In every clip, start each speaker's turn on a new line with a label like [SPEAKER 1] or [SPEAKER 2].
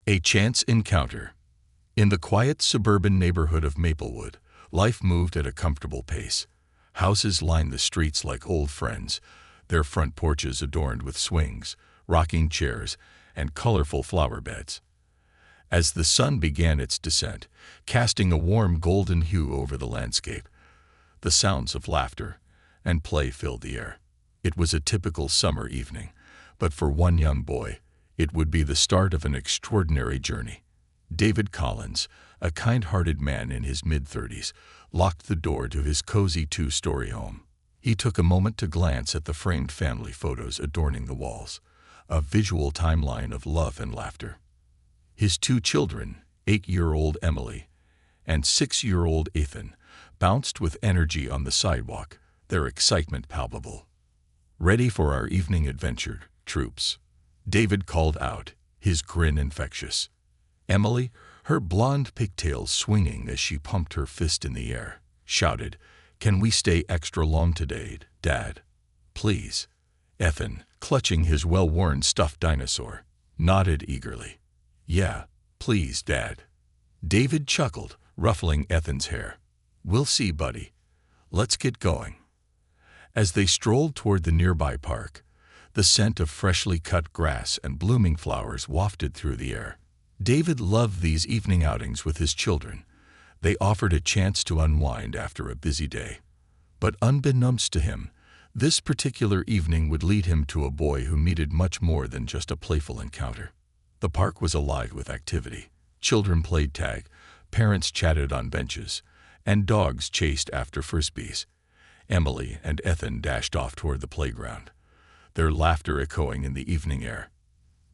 [SPEAKER 1] A chance encounter. In the quiet suburban neighborhood of Maplewood, life moved at a comfortable pace. Houses lined the streets like old friends, their front porches adorned with swings, rocking chairs, and colorful flower beds. As the sun began its descent, casting a warm golden hue over the landscape, the sounds of laughter and play filled the air. It was a typical summer evening, but for one young boy, it would be the start of an extraordinary journey. David Collins, a kind-hearted man in his mid-30s, locked the door to his cozy two-story home. He took a moment to glance at the framed family photos adorning the walls, a visual timeline of love and laughter. His two children, 8-year-old Emily and 6-year-old Ethan, bounced with energy on the sidewalk, their excitement palpable. "Ready for our evening adventure, troops?" David called out, his grin infectious. Emily, her blonde pigtails swinging as she pumped her fist in the air, shouted, "Can we stay extra long today, Dad? Please." Ethan, clutching his well-worn stuffed dinosaur, nodded eagerly. "Yeah, please, Dad." David chuckled, ruffling Ethan's hair. "We'll see, buddy. Let's get going." As they strolled toward the nearby park, the scent of freshly cut grass and blooming flowers wafted through the air. David loved these evening outings with his children. They offered a chance to unwind after a busy day. But unbeknownst to him, this particular evening would lead him to a boy who needed much more than just a playful encounter. The park was alive with activity. Children played tag, parents chatted on benches, and dogs chased after frisbees. Emily and Ethan dashed off toward the playground, their laughter echoing in the evening air.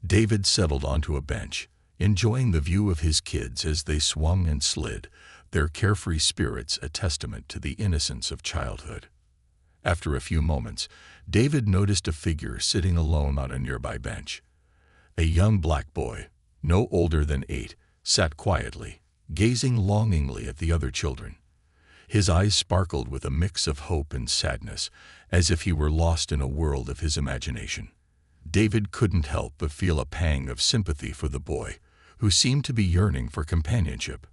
[SPEAKER 1] David settled onto a bench, enjoying the view of his kids as they swung and slid, their carefree spirits a testament to the innocence of childhood. After a few moments, David noticed a figure sitting alone on a nearby bench. A young black boy, no older than 8, sat quietly, gazing longingly at the other children. His eyes sparkled with a mix of hope and sadness, as if he were lost in a world of his imagination. David couldn't help but feel a pang of sympathy for the boy, who seemed to be yearning for companionship.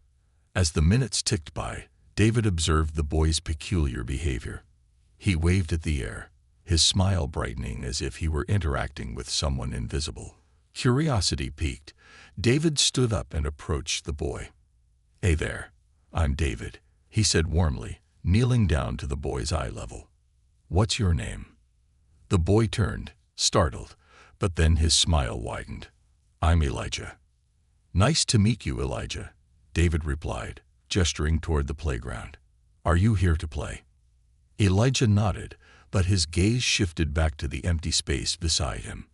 [SPEAKER 1] As the minutes ticked by, David observed the boy's peculiar behavior. He waved at the air, his smile brightening as if he were interacting with someone invisible. Curiosity piqued, David stood up and approached the boy. "Hey there, I'm David," he said warmly, kneeling down to the boy's eye level. "What's your name?" The boy turned, startled, but then his smile widened. "I'm Elijah." "Nice to meet you, Elijah," David replied, gesturing toward the playground. "Are you here to play?" Elijah nodded, but his gaze shifted back to the empty space beside him.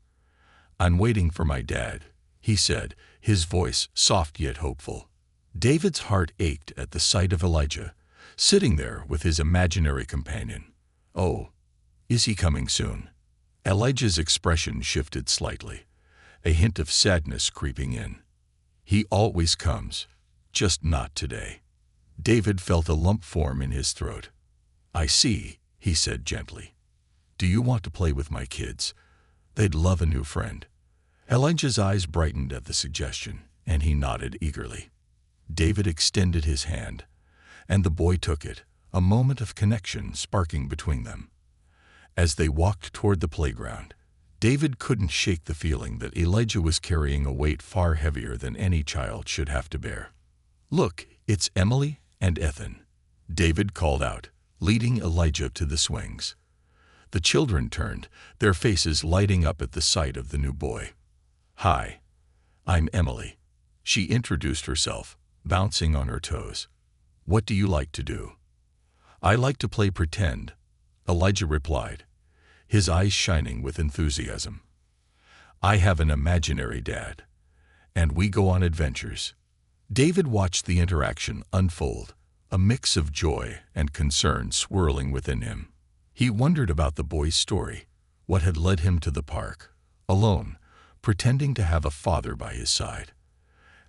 [SPEAKER 1] "I'm waiting for my dad," he said, his voice soft yet hopeful. David's heart ached at the sight of Elijah, sitting there with his imaginary companion. "Oh, is he coming soon?" Elijah's expression shifted slightly, a hint of sadness creeping in. "He always comes, just not today." David felt a lump form in his throat. "I see," he said gently. "Do you want to play with my kids? They'd love a new friend." Elijah's eyes brightened at the suggestion, and he nodded eagerly. David extended his hand, and the boy took it, a moment of connection sparking between them. As they walked toward the playground, David couldn't shake the feeling that Elijah was carrying a weight far heavier than any child should have to bear. "Look, it's Emily and Ethan," David called out, leading Elijah to the swings. The children turned, their faces lighting up at the sight of the new boy. "Hi, I'm Emily," she introduced herself, bouncing on her toes. "What do you like to do?" "I like to play pretend," Elijah replied, his eyes shining with enthusiasm. "I have an imaginary dad, and we go on adventures." David watched the interaction unfold, a mix of joy and concern swirling within him. He wondered about the boy's story, what had led him to the park, alone, pretending to have a father by his side.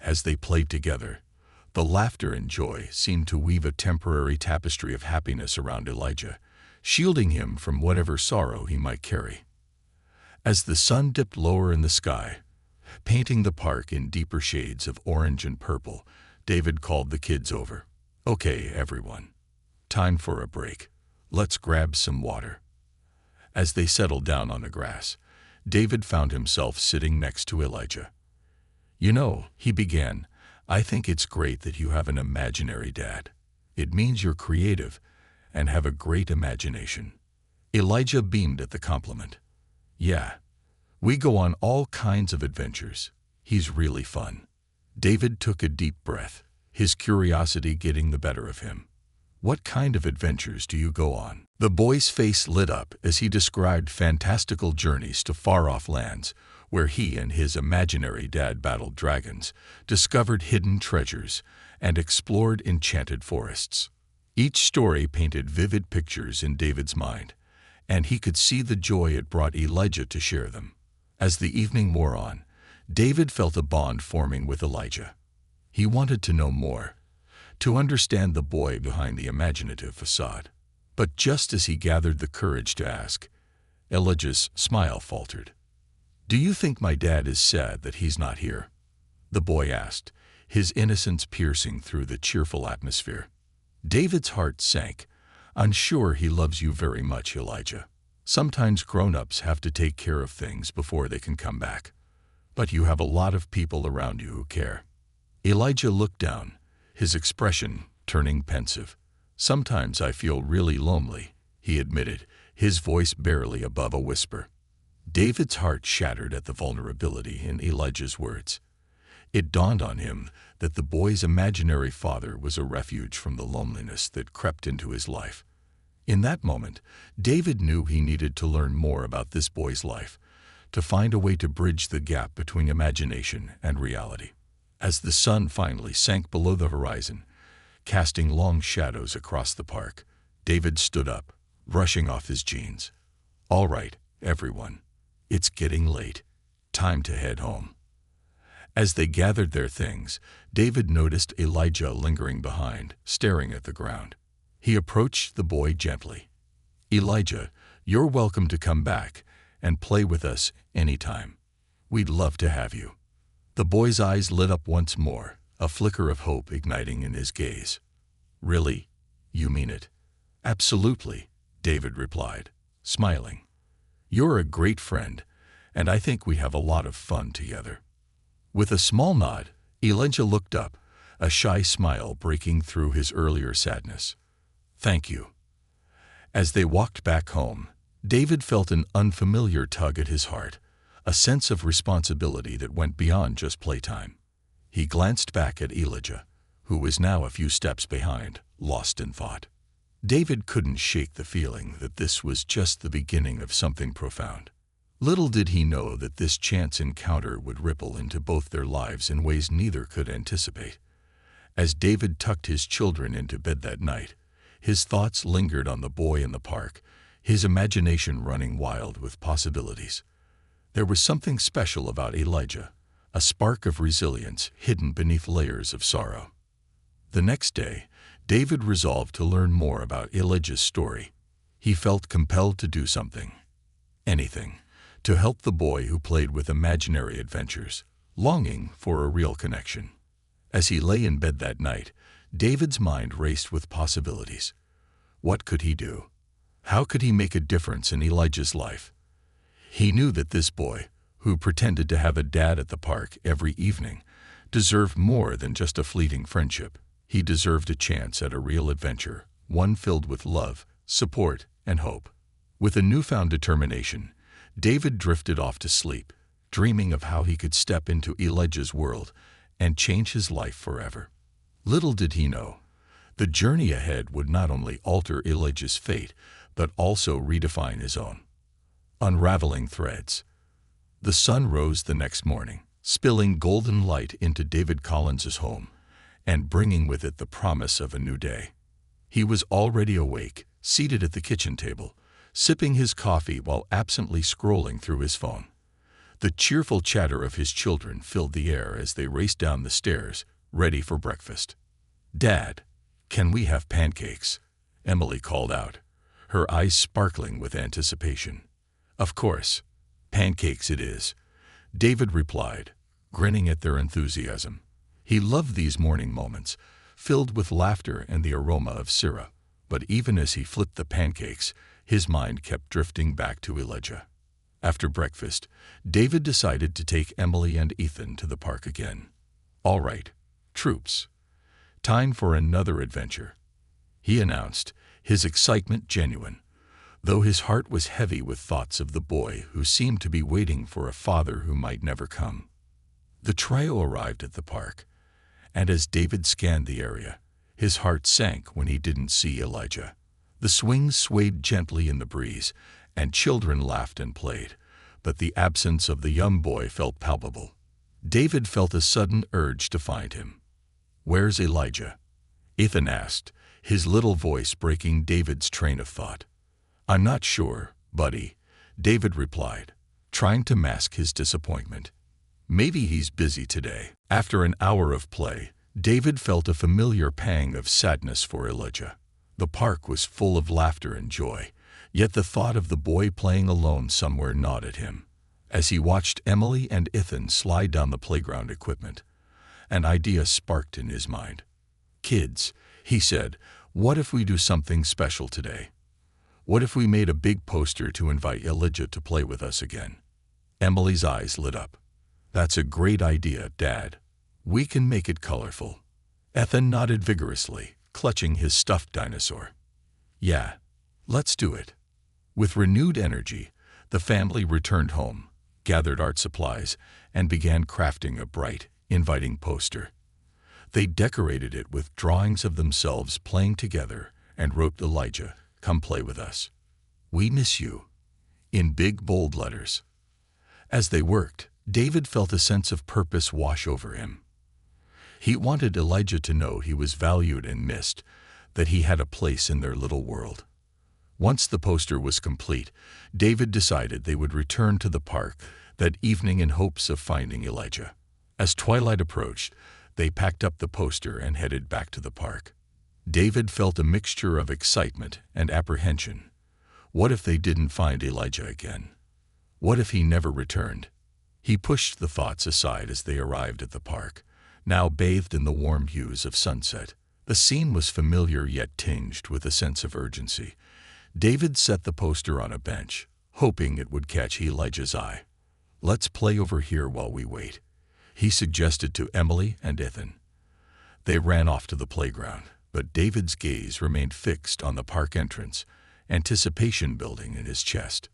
[SPEAKER 1] As they played together, the laughter and joy seemed to weave a temporary tapestry of happiness around Elijah, shielding him from whatever sorrow he might carry. As the sun dipped lower in the sky, Painting the park in deeper shades of orange and purple, David called the kids over. "Okay, everyone. Time for a break. Let's grab some water." As they settled down on the grass, David found himself sitting next to Elijah. "You know," he began, "I think it's great that you have an imaginary dad. It means you're creative and have a great imagination." Elijah beamed at the compliment. "Yeah, we go on all kinds of adventures. He's really fun." David took a deep breath, his curiosity getting the better of him. "What kind of adventures do you go on?" The boy's face lit up as he described fantastical journeys to far-off lands where he and his imaginary dad battled dragons, discovered hidden treasures, and explored enchanted forests. Each story painted vivid pictures in David's mind, and he could see the joy it brought Elijah to share them. As the evening wore on, David felt a bond forming with Elijah. He wanted to know more, to understand the boy behind the imaginative facade. But just as he gathered the courage to ask, Elijah's smile faltered. "Do you think my dad is sad that he's not here?" the boy asked, his innocence piercing through the cheerful atmosphere. David's heart sank. "I'm sure he loves you very much, Elijah. Sometimes grown-ups have to take care of things before they can come back. But you have a lot of people around you who care." Elijah looked down, his expression turning pensive. "Sometimes I feel really lonely," he admitted, his voice barely above a whisper. David's heart shattered at the vulnerability in Elijah's words. It dawned on him that the boy's imaginary father was a refuge from the loneliness that crept into his life. In that moment, David knew he needed to learn more about this boy's life, to find a way to bridge the gap between imagination and reality. As the sun finally sank below the horizon, casting long shadows across the park, David stood up, brushing off his jeans. "All right, everyone. It's getting late. Time to head home." As they gathered their things, David noticed Elijah lingering behind, staring at the ground. He approached the boy gently. "Elijah, you're welcome to come back and play with us anytime. We'd love to have you." The boy's eyes lit up once more, a flicker of hope igniting in his gaze. "Really? You mean it?" "Absolutely," David replied, smiling. "You're a great friend, and I think we have a lot of fun together." With a small nod, Elijah looked up, a shy smile breaking through his earlier sadness. "Thank you." As they walked back home, David felt an unfamiliar tug at his heart, a sense of responsibility that went beyond just playtime. He glanced back at Elijah, who was now a few steps behind, lost in thought. David couldn't shake the feeling that this was just the beginning of something profound. Little did he know that this chance encounter would ripple into both their lives in ways neither could anticipate. As David tucked his children into bed that night, his thoughts lingered on the boy in the park, his imagination running wild with possibilities. There was something special about Elijah, a spark of resilience hidden beneath layers of sorrow. The next day, David resolved to learn more about Elijah's story. He felt compelled to do something, anything, to help the boy who played with imaginary adventures, longing for a real connection. As he lay in bed that night, David's mind raced with possibilities. What could he do? How could he make a difference in Elijah's life? He knew that this boy, who pretended to have a dad at the park every evening, deserved more than just a fleeting friendship. He deserved a chance at a real adventure, one filled with love, support, and hope. With a newfound determination, David drifted off to sleep, dreaming of how he could step into Elijah's world and change his life forever. Little did he know, the journey ahead would not only alter Elijah's fate, but also redefine his own. Unraveling threads. The sun rose the next morning, spilling golden light into David Collins's home, and bringing with it the promise of a new day. He was already awake, seated at the kitchen table, sipping his coffee while absently scrolling through his phone. The cheerful chatter of his children filled the air as they raced down the stairs, ready for breakfast. "Dad, can we have pancakes?" Emily called out, her eyes sparkling with anticipation. "Of course, pancakes it is," David replied, grinning at their enthusiasm. He loved these morning moments, filled with laughter and the aroma of syrup. But even as he flipped the pancakes, his mind kept drifting back to Elijah. After breakfast, David decided to take Emily and Ethan to the park again. "All right, troops. Time for another adventure," he announced, his excitement genuine, though his heart was heavy with thoughts of the boy who seemed to be waiting for a father who might never come. The trio arrived at the park, and as David scanned the area, his heart sank when he didn't see Elijah. The swings swayed gently in the breeze, and children laughed and played, but the absence of the young boy felt palpable. David felt a sudden urge to find him. "Where's Elijah?" Ethan asked, his little voice breaking David's train of thought. "I'm not sure, buddy," David replied, trying to mask his disappointment. "Maybe he's busy today." After an hour of play, David felt a familiar pang of sadness for Elijah. The park was full of laughter and joy, yet the thought of the boy playing alone somewhere gnawed at him. As he watched Emily and Ethan slide down the playground equipment, an idea sparked in his mind. "Kids," he said, "what if we do something special today? What if we made a big poster to invite Elijah to play with us again?" Emily's eyes lit up. "That's a great idea, Dad. We can make it colorful." Ethan nodded vigorously, clutching his stuffed dinosaur. "Yeah, let's do it." With renewed energy, the family returned home, gathered art supplies, and began crafting a bright, inviting poster. They decorated it with drawings of themselves playing together and wrote "Elijah, come play with us. We miss you," in big, bold letters. As they worked, David felt a sense of purpose wash over him. He wanted Elijah to know he was valued and missed, that he had a place in their little world. Once the poster was complete, David decided they would return to the park that evening in hopes of finding Elijah. As twilight approached, they packed up the poster and headed back to the park. David felt a mixture of excitement and apprehension. What if they didn't find Elijah again? What if he never returned? He pushed the thoughts aside as they arrived at the park, now bathed in the warm hues of sunset. The scene was familiar yet tinged with a sense of urgency. David set the poster on a bench, hoping it would catch Elijah's eye. "Let's play over here while we wait," he suggested to Emily and Ethan. They ran off to the playground, but David's gaze remained fixed on the park entrance, anticipation building in his chest.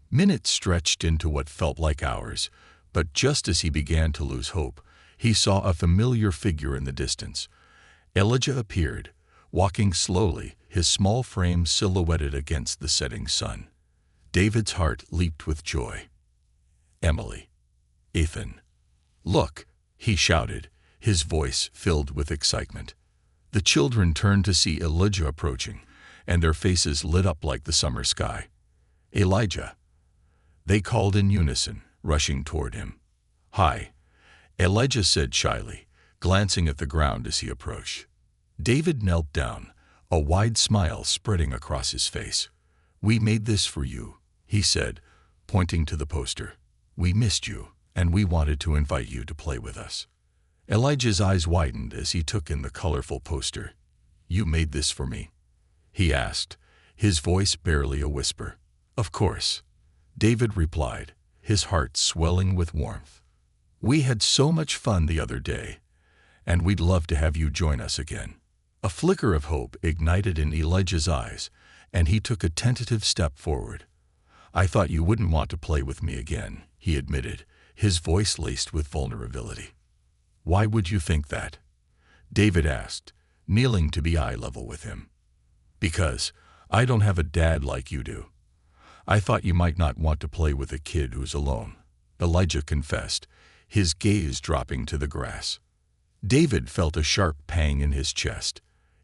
[SPEAKER 1] Minutes stretched into what felt like hours, but just as he began to lose hope, he saw a familiar figure in the distance. Elijah appeared, walking slowly, his small frame silhouetted against the setting sun. David's heart leaped with joy. "Emily, Ethan, look," he shouted, his voice filled with excitement. The children turned to see Elijah approaching, and their faces lit up like the summer sky. "Elijah," they called in unison, rushing toward him. "Hi," Elijah said shyly, glancing at the ground as he approached. David knelt down, a wide smile spreading across his face. "We made this for you," he said, pointing to the poster. "We missed you, and we wanted to invite you to play with us." Elijah's eyes widened as he took in the colorful poster. "You made this for me?" he asked, his voice barely a whisper. "Of course," David replied, his heart swelling with warmth. "We had so much fun the other day, and we'd love to have you join us again." A flicker of hope ignited in Elijah's eyes, and he took a tentative step forward. "I thought you wouldn't want to play with me again," he admitted, his voice laced with vulnerability. "Why would you think that?" David asked, kneeling to be eye level with him. "Because I don't have a dad like you do. I thought you might not want to play with a kid who's alone," Elijah confessed, his gaze dropping to the grass. David felt a sharp pang in his chest.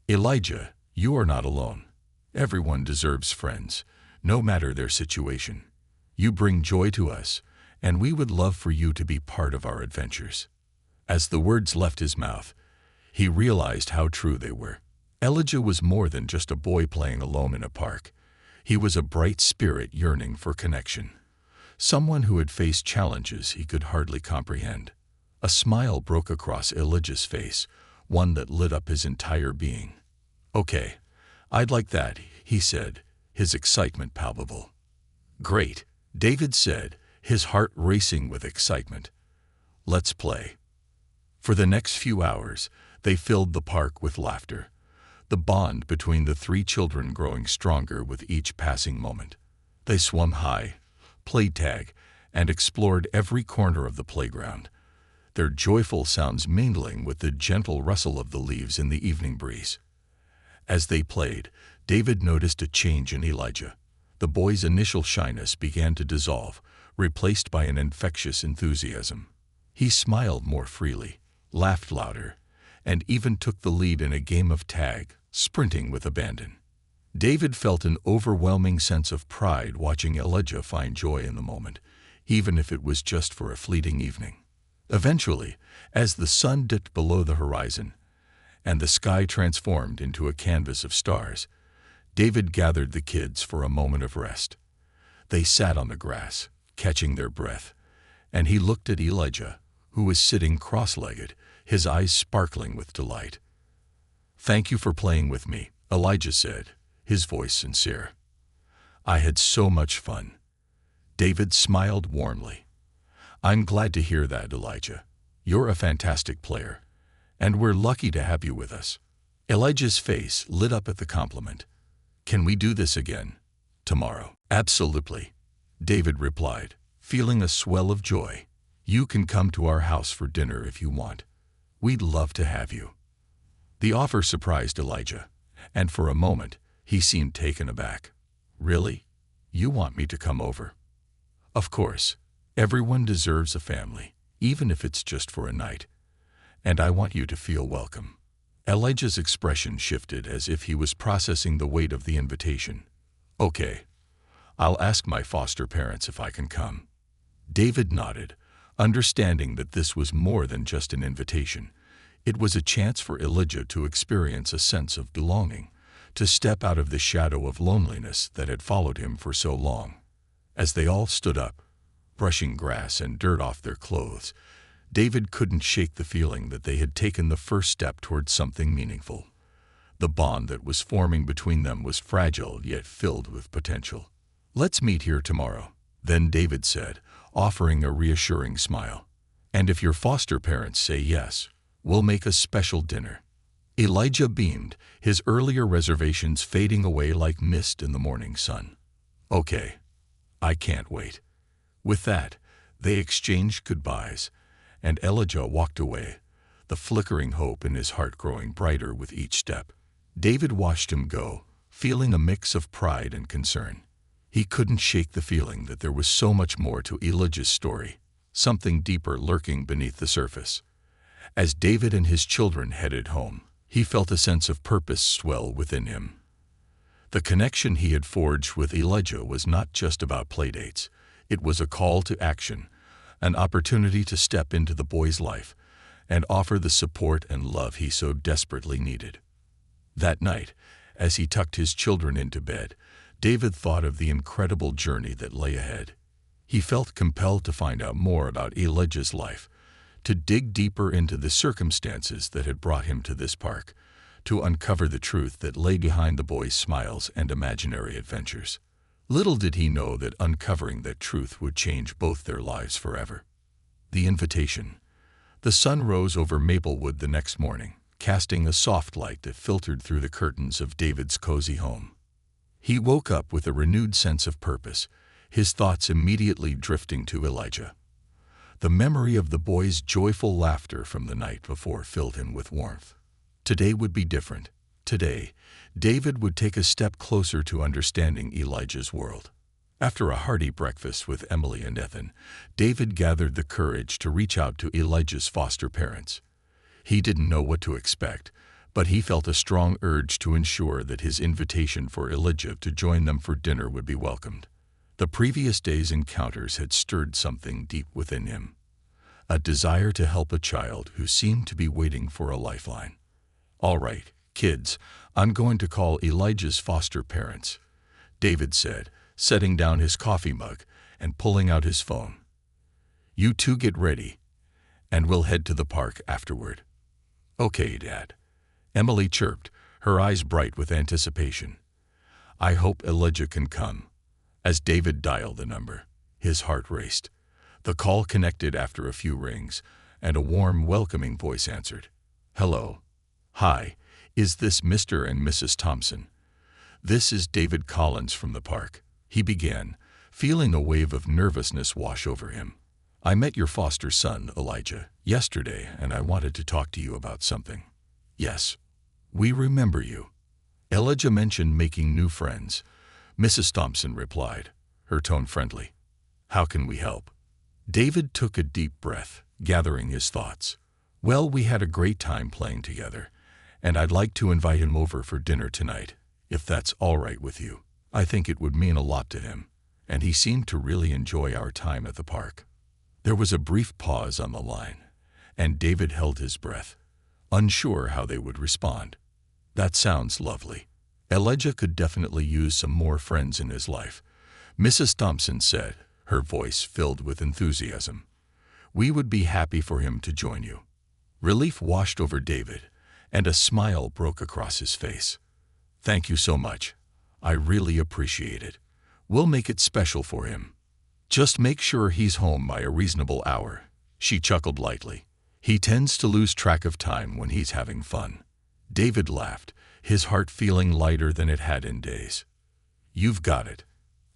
[SPEAKER 1] "Elijah, you are not alone. Everyone deserves friends, no matter their situation. You bring joy to us, and we would love for you to be part of our adventures." As the words left his mouth, he realized how true they were. Elijah was more than just a boy playing alone in a park. He was a bright spirit yearning for connection, someone who had faced challenges he could hardly comprehend. A smile broke across Elijah's face, one that lit up his entire being. "Okay, I'd like that," he said, his excitement palpable. "Great," David said, his heart racing with excitement. "Let's play." For the next few hours, they filled the park with laughter, the bond between the three children growing stronger with each passing moment. They swum high, played tag, and explored every corner of the playground, their joyful sounds mingling with the gentle rustle of the leaves in the evening breeze. As they played, David noticed a change in Elijah. The boy's initial shyness began to dissolve, replaced by an infectious enthusiasm. He smiled more freely, laughed louder, and even took the lead in a game of tag, sprinting with abandon. David felt an overwhelming sense of pride watching Elijah find joy in the moment, even if it was just for a fleeting evening. Eventually, as the sun dipped below the horizon and the sky transformed into a canvas of stars, David gathered the kids for a moment of rest. They sat on the grass, catching their breath, and he looked at Elijah, who was sitting cross-legged, his eyes sparkling with delight. "Thank you for playing with me," Elijah said, his voice sincere. "I had so much fun." David smiled warmly. "I'm glad to hear that, Elijah. You're a fantastic player, and we're lucky to have you with us." Elijah's face lit up at the compliment. "Can we do this again? Tomorrow?" "Absolutely," David replied, feeling a swell of joy. "You can come to our house for dinner if you want. We'd love to have you." The offer surprised Elijah, and for a moment, he seemed taken aback. "Really? You want me to come over?" "Of course. Everyone deserves a family, even if it's just for a night. And I want you to feel welcome." Elijah's expression shifted as if he was processing the weight of the invitation. "Okay. I'll ask my foster parents if I can come." David nodded, understanding that this was more than just an invitation. It was a chance for Elijah to experience a sense of belonging, to step out of the shadow of loneliness that had followed him for so long. As they all stood up, brushing grass and dirt off their clothes, David couldn't shake the feeling that they had taken the first step towards something meaningful. The bond that was forming between them was fragile yet filled with potential. "Let's meet here tomorrow," then David said, offering a reassuring smile. "And if your foster parents say yes, we'll make a special dinner." Elijah beamed, his earlier reservations fading away like mist in the morning sun. "Okay, I can't wait." With that, they exchanged goodbyes, and Elijah walked away, the flickering hope in his heart growing brighter with each step. David watched him go, feeling a mix of pride and concern. He couldn't shake the feeling that there was so much more to Elijah's story, something deeper lurking beneath the surface. As David and his children headed home, he felt a sense of purpose swell within him. The connection he had forged with Elijah was not just about playdates. It was a call to action, an opportunity to step into the boy's life and offer the support and love he so desperately needed. That night, as he tucked his children into bed, David thought of the incredible journey that lay ahead. He felt compelled to find out more about Elijah's life, to dig deeper into the circumstances that had brought him to this park, to uncover the truth that lay behind the boy's smiles and imaginary adventures. Little did he know that uncovering that truth would change both their lives forever. The invitation. The sun rose over Maplewood the next morning, casting a soft light that filtered through the curtains of David's cozy home. He woke up with a renewed sense of purpose, his thoughts immediately drifting to Elijah. The memory of the boy's joyful laughter from the night before filled him with warmth. Today would be different. Today, David would take a step closer to understanding Elijah's world. After a hearty breakfast with Emily and Ethan, David gathered the courage to reach out to Elijah's foster parents. He didn't know what to expect, but he felt a strong urge to ensure that his invitation for Elijah to join them for dinner would be welcomed. The previous day's encounters had stirred something deep within him, a desire to help a child who seemed to be waiting for a lifeline. "All right, kids, I'm going to call Elijah's foster parents," David said, setting down his coffee mug and pulling out his phone. "You two get ready, and we'll head to the park afterward." "Okay, Dad," Emily chirped, her eyes bright with anticipation. "I hope Elijah can come." As David dialed the number, his heart raced. The call connected after a few rings, and a warm, welcoming voice answered. "Hello. Hi, is this Mr. and Mrs. Thompson?" "This is David Collins from the park," he began, feeling a wave of nervousness wash over him. "I met your foster son, Elijah, yesterday, and I wanted to talk to you about something." "Yes, we remember you." Elijah mentioned making new friends. Mrs. Thompson replied, her tone friendly. "How can we help?" David took a deep breath, gathering his thoughts. "Well, we had a great time playing together, and I'd like to invite him over for dinner tonight, if that's all right with you. I think it would mean a lot to him, and he seemed to really enjoy our time at the park." There was a brief pause on the line, and David held his breath, unsure how they would respond. "That sounds lovely. Elijah could definitely use some more friends in his life," Mrs. Thompson said, her voice filled with enthusiasm. "We would be happy for him to join you." Relief washed over David, and a smile broke across his face. "Thank you so much. I really appreciate it. We'll make it special for him. Just make sure he's home by a reasonable hour," she chuckled lightly. "He tends to lose track of time when he's having fun." David laughed, his heart feeling lighter than it had in days. "You've got it.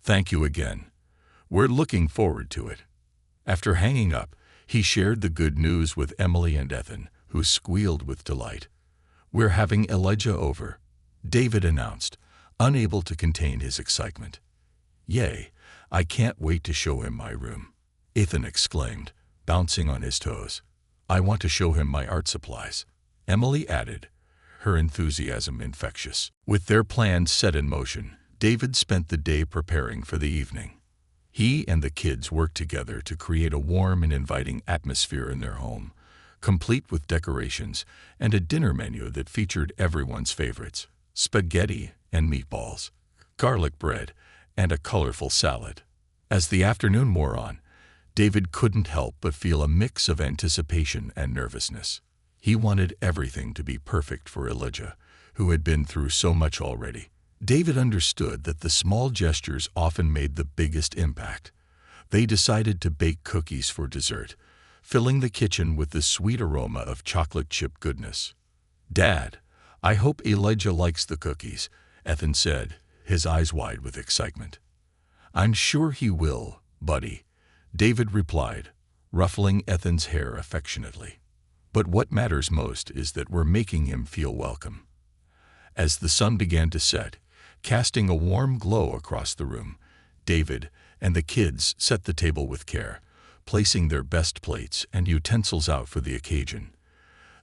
[SPEAKER 1] Thank you again. We're looking forward to it." After hanging up, he shared the good news with Emily and Ethan, who squealed with delight. "We're having Elijah over," David announced, unable to contain his excitement. "Yay, I can't wait to show him my room," Ethan exclaimed, bouncing on his toes. "I want to show him my art supplies," Emily added, her enthusiasm infectious. With their plans set in motion, David spent the day preparing for the evening. He and the kids worked together to create a warm and inviting atmosphere in their home, complete with decorations and a dinner menu that featured everyone's favorites: spaghetti and meatballs, garlic bread, and a colorful salad. As the afternoon wore on, David couldn't help but feel a mix of anticipation and nervousness. He wanted everything to be perfect for Elijah, who had been through so much already. David understood that the small gestures often made the biggest impact. They decided to bake cookies for dessert, filling the kitchen with the sweet aroma of chocolate chip goodness. "Dad, I hope Elijah likes the cookies," Ethan said, his eyes wide with excitement. "I'm sure he will, buddy," David replied, ruffling Ethan's hair affectionately. "But what matters most is that we're making him feel welcome." As the sun began to set, casting a warm glow across the room, David and the kids set the table with care, placing their best plates and utensils out for the occasion.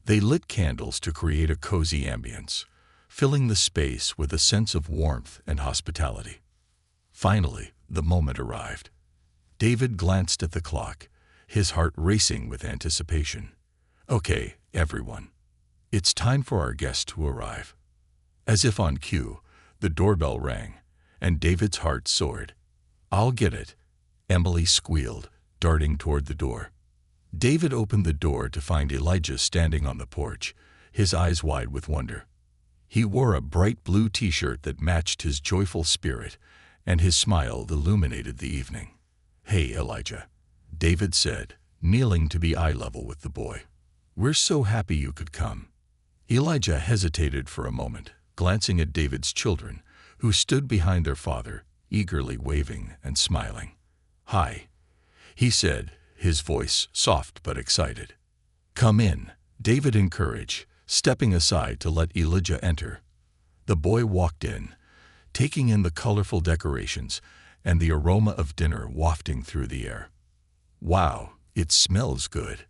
[SPEAKER 1] They lit candles to create a cozy ambience, filling the space with a sense of warmth and hospitality. Finally, the moment arrived. David glanced at the clock, his heart racing with anticipation. "Okay, everyone. It's time for our guest to arrive." As if on cue, the doorbell rang, and David's heart soared. "I'll get it," Emily squealed, darting toward the door. David opened the door to find Elijah standing on the porch, his eyes wide with wonder. He wore a bright blue t-shirt that matched his joyful spirit, and his smile illuminated the evening. "Hey, Elijah," David said, kneeling to be eye level with the boy. "We're so happy you could come." Elijah hesitated for a moment, glancing at David's children, who stood behind their father, eagerly waving and smiling. "Hi," he said, his voice soft but excited. "Come in," David encouraged, stepping aside to let Elijah enter. The boy walked in, taking in the colorful decorations and the aroma of dinner wafting through the air. "Wow, it smells good,"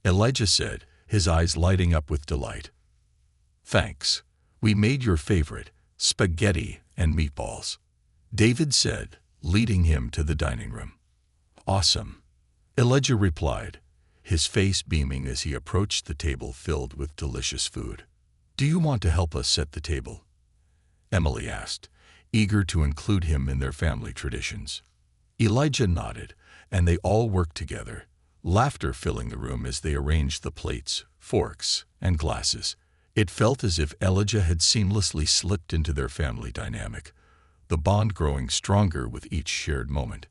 [SPEAKER 1] Elijah said, his eyes lighting up with delight. "Thanks. We made your favorite, spaghetti and meatballs," David said, leading him to the dining room. "Awesome," Elijah replied, his face beaming as he approached the table filled with delicious food. "Do you want to help us set the table?" Emily asked, eager to include him in their family traditions. Elijah nodded, and they all worked together, laughter filling the room as they arranged the plates, forks, and glasses. It felt as if Elijah had seamlessly slipped into their family dynamic, the bond growing stronger with each shared moment.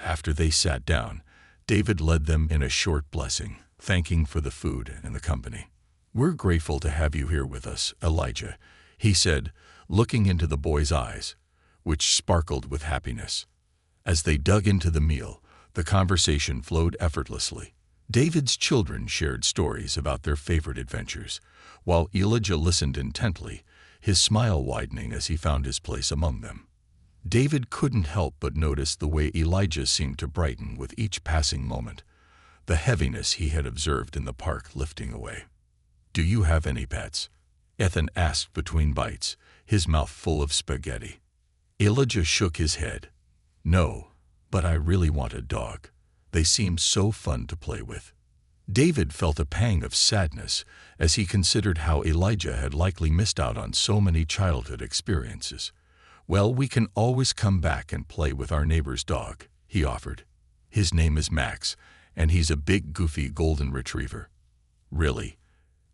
[SPEAKER 1] After they sat down, David led them in a short blessing, thanking for the food and the company. "We're grateful to have you here with us, Elijah," he said, looking into the boy's eyes, which sparkled with happiness. As they dug into the meal, the conversation flowed effortlessly. David's children shared stories about their favorite adventures, while Elijah listened intently, his smile widening as he found his place among them. David couldn't help but notice the way Elijah seemed to brighten with each passing moment, the heaviness he had observed in the park lifting away. "Do you have any pets?" Ethan asked between bites, his mouth full of spaghetti. Elijah shook his head. "No, but I really want a dog. They seem so fun to play with." David felt a pang of sadness as he considered how Elijah had likely missed out on so many childhood experiences. "Well, we can always come back and play with our neighbor's dog," he offered. "His name is Max, and he's a big, goofy golden retriever." "Really?"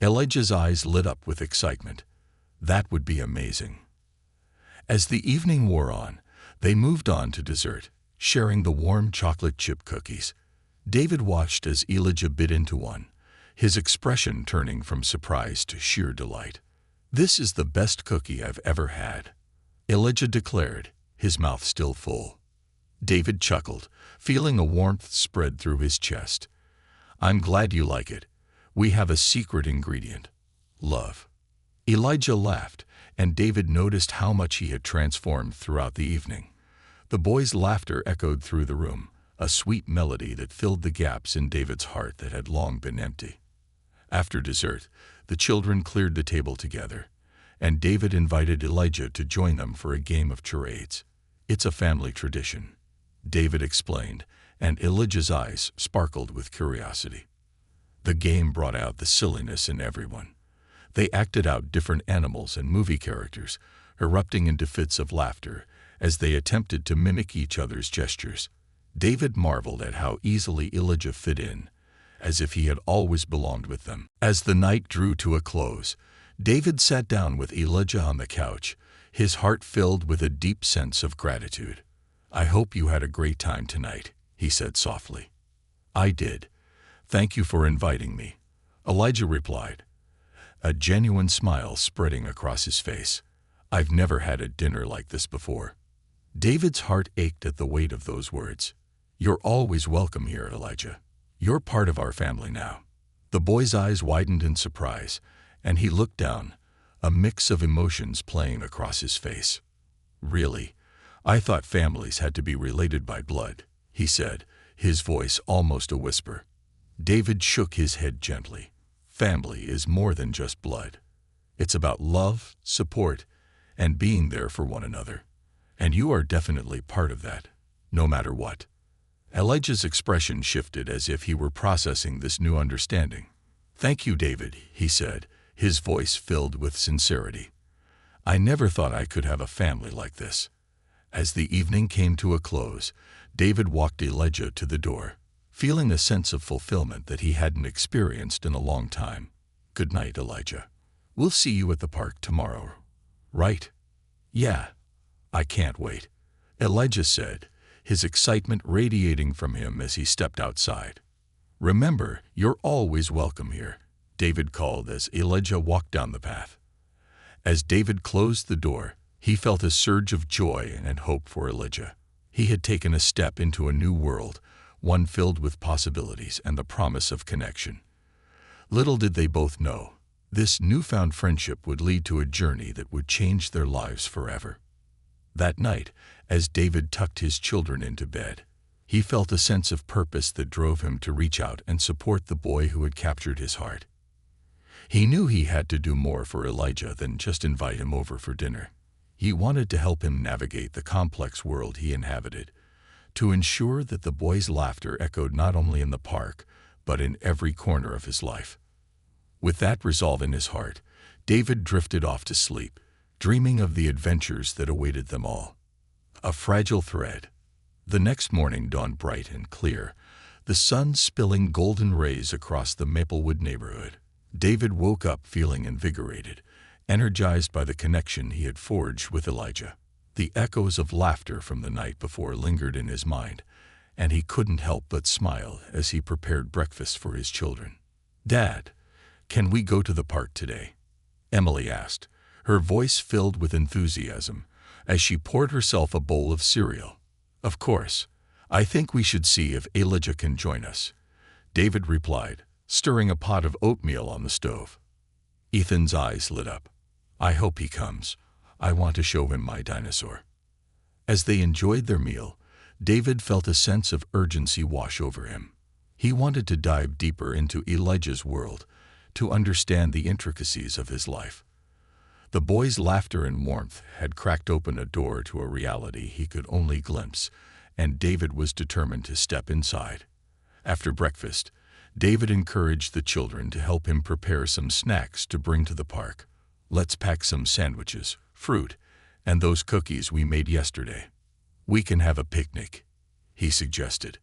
[SPEAKER 1] Elijah's eyes lit up with excitement. "That would be amazing." As the evening wore on, they moved on to dessert, sharing the warm chocolate chip cookies. David watched as Elijah bit into one, his expression turning from surprise to sheer delight. "This is the best cookie I've ever had," Elijah declared, his mouth still full. David chuckled, feeling a warmth spread through his chest. "I'm glad you like it. We have a secret ingredient: love." Elijah laughed, and David noticed how much he had transformed throughout the evening. The boys' laughter echoed through the room, a sweet melody that filled the gaps in David's heart that had long been empty. After dessert, the children cleared the table together, and David invited Elijah to join them for a game of charades. "It's a family tradition," David explained, and Elijah's eyes sparkled with curiosity. The game brought out the silliness in everyone. They acted out different animals and movie characters, erupting into fits of laughter as they attempted to mimic each other's gestures. David marveled at how easily Elijah fit in, as if he had always belonged with them. As the night drew to a close, David sat down with Elijah on the couch, his heart filled with a deep sense of gratitude. "I hope you had a great time tonight," he said softly. "I did. Thank you for inviting me," Elijah replied, a genuine smile spreading across his face. "I've never had a dinner like this before." David's heart ached at the weight of those words. "You're always welcome here, Elijah. You're part of our family now." The boy's eyes widened in surprise, and he looked down, a mix of emotions playing across his face. "Really? I thought families had to be related by blood," he said, his voice almost a whisper. David shook his head gently. "Family is more than just blood. It's about love, support, and being there for one another. And you are definitely part of that, no matter what." Elijah's expression shifted as if he were processing this new understanding. "Thank you, David," he said, his voice filled with sincerity. "I never thought I could have a family like this." As the evening came to a close, David walked Elijah to the door, feeling a sense of fulfillment that he hadn't experienced in a long time. "Good night, Elijah. We'll see you at the park tomorrow, right?" "Yeah, I can't wait," Elijah said, his excitement radiating from him as he stepped outside. "Remember, you're always welcome here," David called as Elijah walked down the path. As David closed the door, he felt a surge of joy and hope for Elijah. He had taken a step into a new world, one filled with possibilities and the promise of connection. Little did they both know, this newfound friendship would lead to a journey that would change their lives forever. That night, as David tucked his children into bed, he felt a sense of purpose that drove him to reach out and support the boy who had captured his heart. He knew he had to do more for Elijah than just invite him over for dinner. He wanted to help him navigate the complex world he inhabited, to ensure that the boy's laughter echoed not only in the park, but in every corner of his life. With that resolve in his heart, David drifted off to sleep, dreaming of the adventures that awaited them all. A fragile thread. The next morning dawned bright and clear, the sun spilling golden rays across the Maplewood neighborhood. David woke up feeling invigorated, energized by the connection he had forged with Elijah. The echoes of laughter from the night before lingered in his mind, and he couldn't help but smile as he prepared breakfast for his children. "Dad, can we go to the park today?" Emily asked, her voice filled with enthusiasm as she poured herself a bowl of cereal. "Of course. I think we should see if Elijah can join us," David replied, stirring a pot of oatmeal on the stove. Ethan's eyes lit up. "I hope he comes. I want to show him my dinosaur." As they enjoyed their meal, David felt a sense of urgency wash over him. He wanted to dive deeper into Elijah's world, to understand the intricacies of his life. The boys' laughter and warmth had cracked open a door to a reality he could only glimpse, and David was determined to step inside. After breakfast, David encouraged the children to help him prepare some snacks to bring to the park. "Let's pack some sandwiches, fruit, and those cookies we made yesterday. We can have a picnic," he suggested.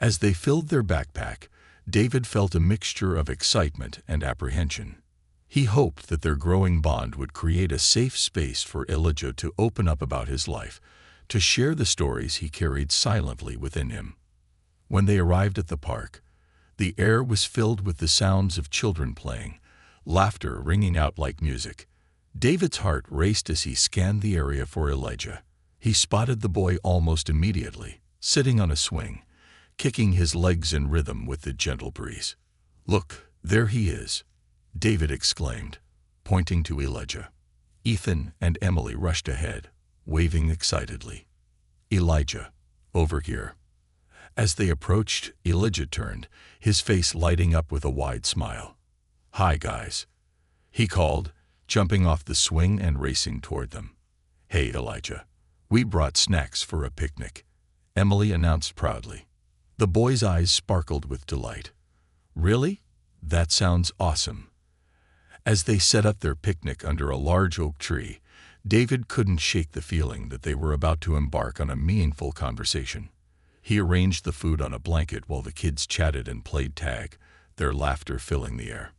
[SPEAKER 1] As they filled their backpack, David felt a mixture of excitement and apprehension. He hoped that their growing bond would create a safe space for Elijah to open up about his life, to share the stories he carried silently within him. When they arrived at the park, the air was filled with the sounds of children playing, laughter ringing out like music. David's heart raced as he scanned the area for Elijah. He spotted the boy almost immediately, sitting on a swing, kicking his legs in rhythm with the gentle breeze. "Look, there he is," David exclaimed, pointing to Elijah. Ethan and Emily rushed ahead, waving excitedly. "Elijah, over here." As they approached, Elijah turned, his face lighting up with a wide smile. "Hi, guys," he called, jumping off the swing and racing toward them. "Hey, Elijah, we brought snacks for a picnic," Emily announced proudly. The boy's eyes sparkled with delight. "Really? That sounds awesome." As they set up their picnic under a large oak tree, David couldn't shake the feeling that they were about to embark on a meaningful conversation. He arranged the food on a blanket while the kids chatted and played tag, their laughter filling the air.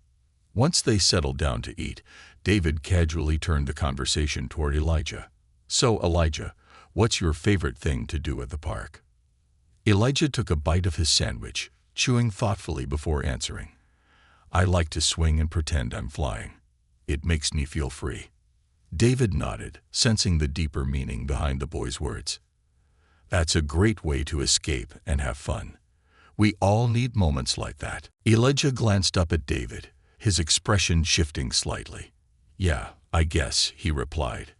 [SPEAKER 1] Once they settled down to eat, David casually turned the conversation toward Elijah. "So, Elijah, what's your favorite thing to do at the park?" Elijah took a bite of his sandwich, chewing thoughtfully before answering. "I like to swing and pretend I'm flying. It makes me feel free." David nodded, sensing the deeper meaning behind the boy's words. "That's a great way to escape and have fun. We all need moments like that." Elijah glanced up at David, his expression shifting slightly. "Yeah, I guess," he replied,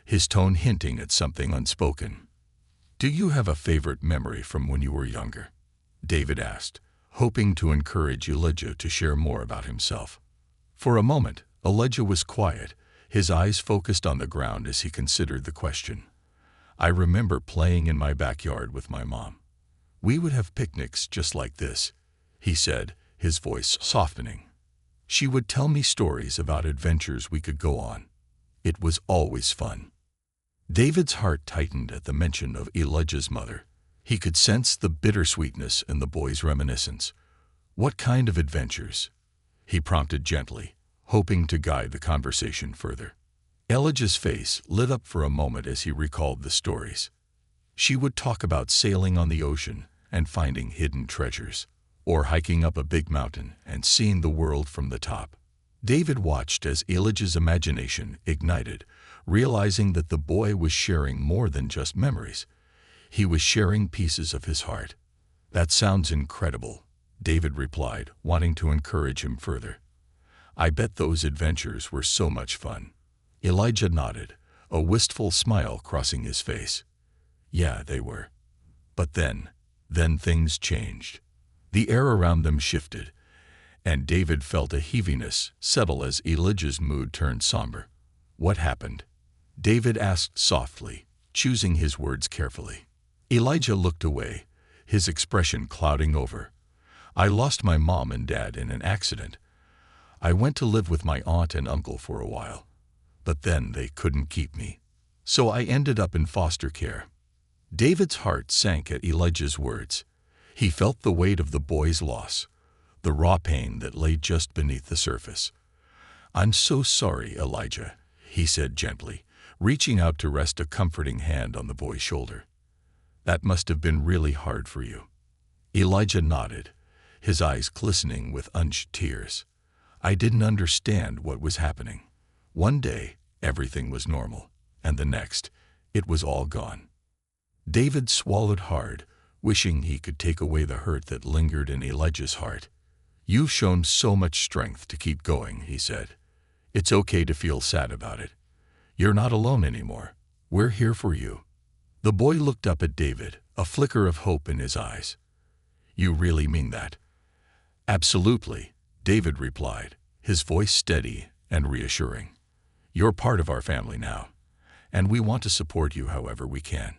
[SPEAKER 1] his tone hinting at something unspoken. "Do you have a favorite memory from when you were younger?" David asked, hoping to encourage Elijah to share more about himself. For a moment, Elijah was quiet, his eyes focused on the ground as he considered the question. "I remember playing in my backyard with my mom. We would have picnics just like this," he said, his voice softening. "She would tell me stories about adventures we could go on. It was always fun." David's heart tightened at the mention of Elijah's mother. He could sense the bittersweetness in the boy's reminiscence. "What kind of adventures?" he prompted gently, hoping to guide the conversation further. Elijah's face lit up for a moment as he recalled the stories. She would talk about sailing on the ocean and finding hidden treasures, or hiking up a big mountain and seeing the world from the top. David watched as Elijah's imagination ignited, realizing that the boy was sharing more than just memories. He was sharing pieces of his heart. "That sounds incredible," David replied, wanting to encourage him further. "I bet those adventures were so much fun." Elijah nodded, a wistful smile crossing his face. "Yeah, they were. But then things changed." The air around them shifted, and David felt a heaviness settle as Elijah's mood turned somber. "What happened?" David asked softly, choosing his words carefully. Elijah looked away, his expression clouding over. "I lost my mom and dad in an accident. I went to live with my aunt and uncle for a while, but then they couldn't keep me. So I ended up in foster care." David's heart sank at Elijah's words. He felt the weight of the boy's loss, the raw pain that lay just beneath the surface. "I'm so sorry, Elijah," he said gently, reaching out to rest a comforting hand on the boy's shoulder. "That must have been really hard for you." Elijah nodded, his eyes glistening with unshed tears. "I didn't understand what was happening. One day, everything was normal, and the next, it was all gone." David swallowed hard, wishing he could take away the hurt that lingered in Elijah's heart. "You've shown so much strength to keep going," he said. "It's okay to feel sad about it. You're not alone anymore. We're here for you." The boy looked up at David, a flicker of hope in his eyes. "You really mean that?" "Absolutely," David replied, his voice steady and reassuring. "You're part of our family now, and we want to support you however we can."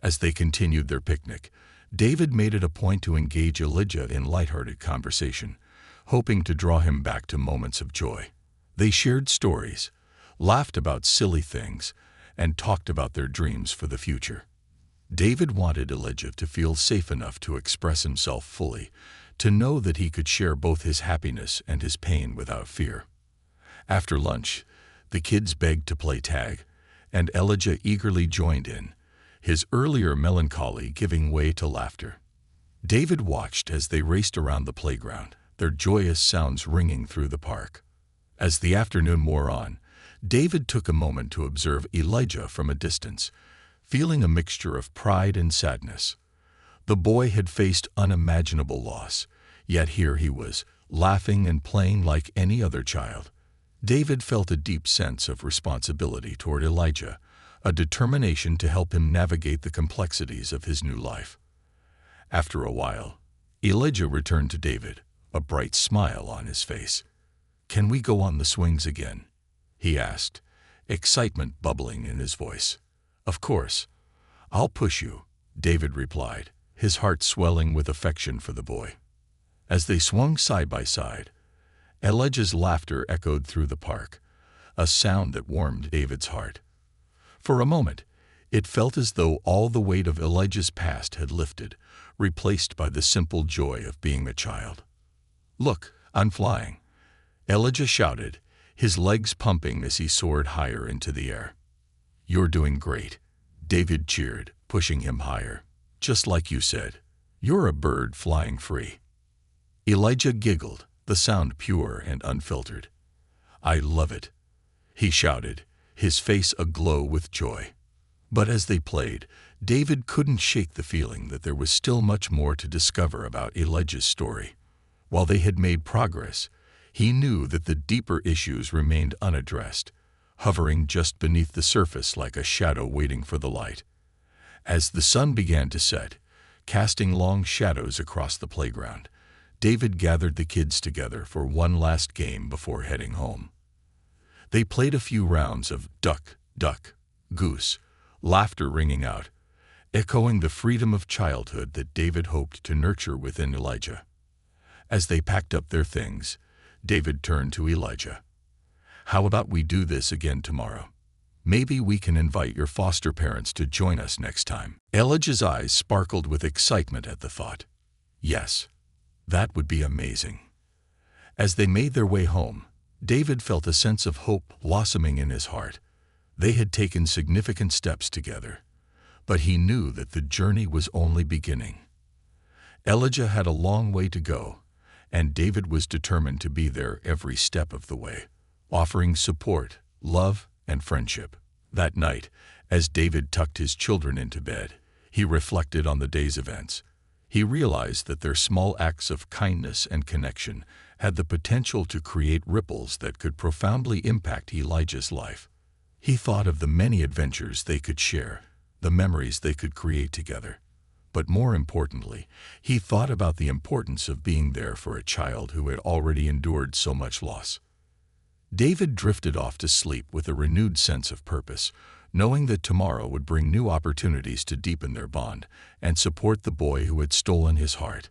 [SPEAKER 1] As they continued their picnic, David made it a point to engage Elijah in lighthearted conversation, hoping to draw him back to moments of joy. They shared stories, laughed about silly things, and talked about their dreams for the future. David wanted Elijah to feel safe enough to express himself fully, to know that he could share both his happiness and his pain without fear. After lunch, the kids begged to play tag, and Elijah eagerly joined in, his earlier melancholy giving way to laughter. David watched as they raced around the playground, their joyous sounds ringing through the park. As the afternoon wore on, David took a moment to observe Elijah from a distance, feeling a mixture of pride and sadness. The boy had faced unimaginable loss, yet here he was, laughing and playing like any other child. David felt a deep sense of responsibility toward Elijah, a determination to help him navigate the complexities of his new life. After a while, Elijah returned to David, a bright smile on his face. "Can we go on the swings again?" he asked, excitement bubbling in his voice. "Of course. I'll push you," David replied, his heart swelling with affection for the boy. As they swung side by side, Elijah's laughter echoed through the park, a sound that warmed David's heart. For a moment, it felt as though all the weight of Elijah's past had lifted, replaced by the simple joy of being a child. "Look, I'm flying," Elijah shouted, his legs pumping as he soared higher into the air. "You're doing great," David cheered, pushing him higher. "Just like you said, you're a bird flying free." Elijah giggled, the sound pure and unfiltered. "I love it," he shouted, his face aglow with joy. But as they played, David couldn't shake the feeling that there was still much more to discover about Elijah's story. While they had made progress, he knew that the deeper issues remained unaddressed, hovering just beneath the surface like a shadow waiting for the light. As the sun began to set, casting long shadows across the playground, David gathered the kids together for one last game before heading home. They played a few rounds of duck, duck, goose, laughter ringing out, echoing the freedom of childhood that David hoped to nurture within Elijah. As they packed up their things, David turned to Elijah. "How about we do this again tomorrow? Maybe we can invite your foster parents to join us next time." Elijah's eyes sparkled with excitement at the thought. Yes, that would be amazing. As they made their way home, David felt a sense of hope blossoming in his heart. They had taken significant steps together, but he knew that the journey was only beginning. Elijah had a long way to go, and David was determined to be there every step of the way, offering support, love, and friendship. That night, as David tucked his children into bed, he reflected on the day's events. He realized that their small acts of kindness and connection had the potential to create ripples that could profoundly impact Elijah's life. He thought of the many adventures they could share, the memories they could create together. But more importantly, he thought about the importance of being there for a child who had already endured so much loss. David drifted off to sleep with a renewed sense of purpose, knowing that tomorrow would bring new opportunities to deepen their bond and support the boy who had stolen his heart.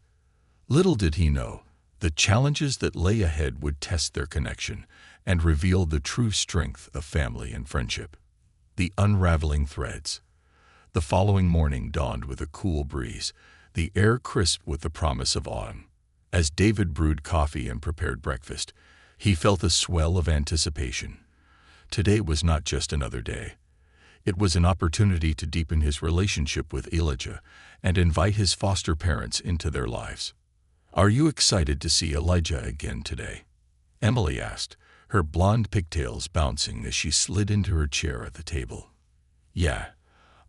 [SPEAKER 1] Little did he know, the challenges that lay ahead would test their connection and reveal the true strength of family and friendship. The unraveling threads. The following morning dawned with a cool breeze, the air crisp with the promise of autumn. As David brewed coffee and prepared breakfast, he felt a swell of anticipation. Today was not just another day. It was an opportunity to deepen his relationship with Elijah and invite his foster parents into their lives. "Are you excited to see Elijah again today?" Emily asked, her blonde pigtails bouncing as she slid into her chair at the table. "Yeah,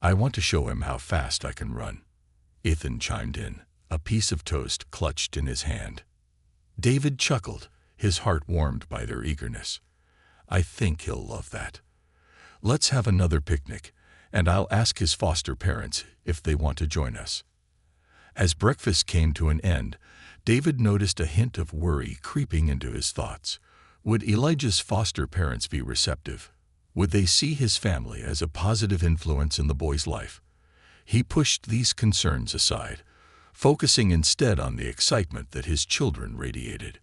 [SPEAKER 1] I want to show him how fast I can run," Ethan chimed in, a piece of toast clutched in his hand. David chuckled, his heart warmed by their eagerness. "I think he'll love that. Let's have another picnic, and I'll ask his foster parents if they want to join us." As breakfast came to an end, David noticed a hint of worry creeping into his thoughts. Would Elijah's foster parents be receptive? Would they see his family as a positive influence in the boy's life? He pushed these concerns aside, focusing instead on the excitement that his children radiated.